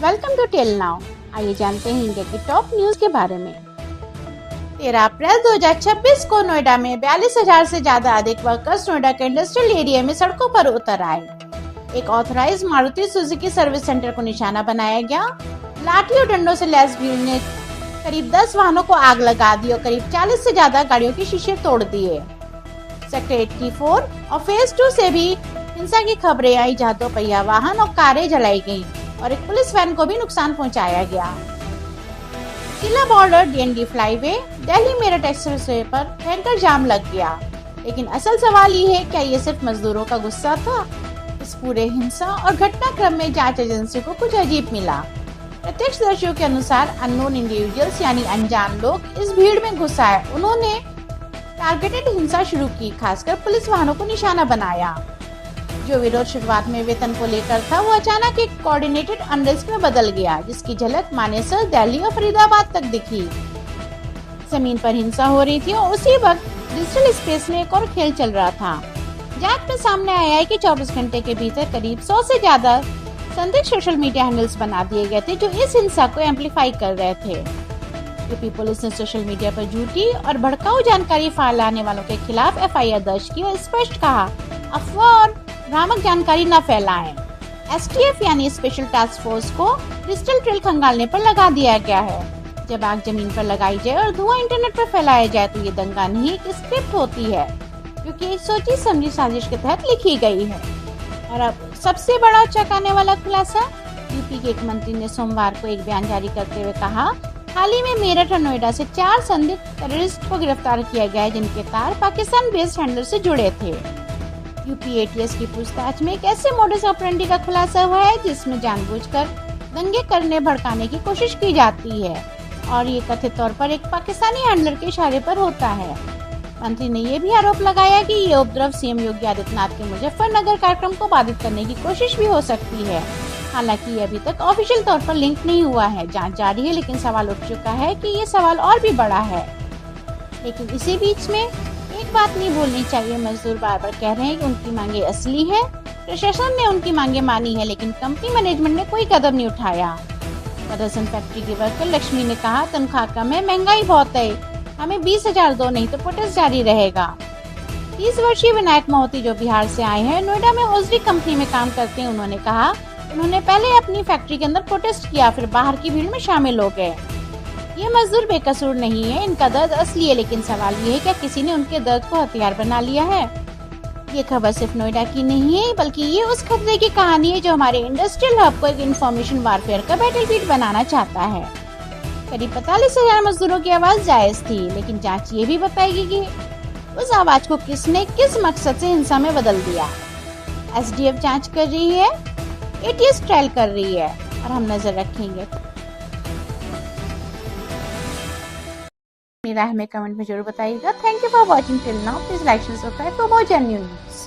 Welcome to tell now. आइए जानते हैं इंडिया की टॉप न्यूज के बारे में। 13 अप्रैल 2026 को नोएडा में 42,000 से ज्यादा अधिक वर्कर्स नोएडा के इंडस्ट्रियल एरिया में सड़कों पर उतर आए। एक authorised Maruti Suzuki service centre को निशाना बनाया गया। लाठी और डंडों से लैस भीड़ ने करीब 10 वाहनों को आग लगा दी और करीब 40 से ज्यादा गाड़ियों के शीशे तोड़ दिए। सेक्टर 84 और फेज 2 से भी हिंसा की खबरें आई, जहां 2 पहिया वाहन और कारें जलाई गईं और एक पुलिस वैन को भी नुकसान पहुंचाया गया। किला border DND flyway Delhi Meerut expressway पर भयंकर जाम लग गया। लेकिन असल सवाल ये है, क्या ये सिर्फ मजदूरों का गुस्सा था? इस पूरे हिंसा और घटनाक्रम में जांच एजेंसी को कुछ अजीब मिला। प्रत्यक्षदर्शियों के अनुसार अननोन इंडिविजुअल्स यानी अनजान लोग इस भीड़ में घुस आए। उन्होंने टारगेटेड हिंसा शुरू की, खासकर पुलिस वाहनों को निशाना बनाया। जो विरोध शुरुआत में वेतन को लेकर था, वो अचानक एक कोऑर्डिनेटेड अनरेस्ट में बदल गया, जिसकी झलक मानेसर, दिल्ली और फरीदाबाद तक दिखी। जमीन पर हिंसा हो रही थी और उसी वक्त डिजिटल स्पेस में एक और खेल चल रहा था। जांच में सामने आया है कि 24 घंटे के भीतर करीब 100 से ज्यादा संदिग्ध सोशल मीडिया हैंडल्स बना दिए गए थे, जो इस हिंसा को एम्पलीफाई कर रहे थे। यूपी पुलिस ने सोशल मीडिया पर झूठी और भड़काऊ जानकारी फैलाने वालों के खिलाफ एफआईआर दर्ज की और स्पष्ट कहा, अफवाह और भ्रामक जानकारी न फैलाएं। एसटीएफ यानी स्पेशल टास्क फोर्स को डिजिटल ट्रेल खंगालने पर लगा दिया गया है। जब आग जमीन पर लगाई जाए और धुआं इंटरनेट पर फैलाया जाए तो ये दंगा नहीं, एक स्क्रिप्ट होती है, क्योंकि एक सोची समझी साजिश के तहत लिखी गई है। और अब सबसे बड़ा चौंकाने वाला खुलासा, यूपी के एक मंत्री ने सोमवार को एक बयान जारी करते हुए कहा, हाल ही में मेरठ और नोएडा से 4 संदिग्ध टेररिस्ट को गिरफ्तार किया गया है, जिनके तार पाकिस्तान बेस्ड हैंडलर से जुड़े थे। यूपी एटीएस की पूछताछ में एक ऐसे मोडस ऑपरेंडी का खुलासा हुआ है जिसमें जानबूझकर दंगे करने भड़काने की कोशिश की जाती है और ये कथित तौर पर एक पाकिस्तानी हैंडलर के इशारे पर होता है। मंत्री ने ये भी आरोप लगाया कि ये उपद्रव सीएम योगी आदित्यनाथ के मुजफ्फरनगर कार्यक्रम को बाधित करने की कोशिश भी हो सकती है। हालांकि ये अभी तक ऑफिशियल तौर पर लिंक नहीं हुआ है। जांच जारी है, लेकिन सवाल उठ चुका है कि ये सवाल और भी बड़ा है। लेकिन इसी बीच में एक बात नहीं भूलनी चाहिए, मजदूर बार बार कह रहे हैं कि उनकी मांगे असली है। प्रशासन ने उनकी मांगे मानी है, लेकिन कंपनी मैनेजमेंट ने कोई कदम नहीं उठाया। मदरसन फैक्ट्री की वर्कर लक्ष्मी ने कहा, तनख्वाह कम है, महंगाई बहुत है, हमें 20,000 दो, नहीं तो प्रोटेस्ट जारी रहेगा। 30 वर्षीय विनायक मोहती जो बिहार से आए हैं, नोएडा में ओजरी कंपनी में काम करते हैं, उन्होंने कहा, उन्होंने पहले अपनी फैक्ट्री के अंदर प्रोटेस्ट किया, फिर बाहर की भीड़ में शामिल हो गए। ये मजदूर बेकसूर नहीं है, इनका दर्द असली है, लेकिन सवाल ये है, क्या किसी ने उनके दर्द को हथियार बना लिया है? ये खबर सिर्फ नोएडा की नहीं है, बल्कि ये उस खतरे की कहानी है जो हमारे इंडस्ट्रियल हब को एक इंफॉर्मेशन वारफेयर का बैटलफील्ड बनाना चाहता है। करीब 45,000 मजदूरों की आवाज जायज थी, लेकिन जांच ये भी बताएगी कि उस आवाज को किसने किस मकसद से हिंसा में बदल दिया। एसडीएफ जांच कर रही है, एटीएस ट्रायल कर रही है और हम नजर रखेंगे। अपनी राय हमें कमेंट में जरूर बताइएगा। Thank you for watching till now. Please like and subscribe for more genuine news.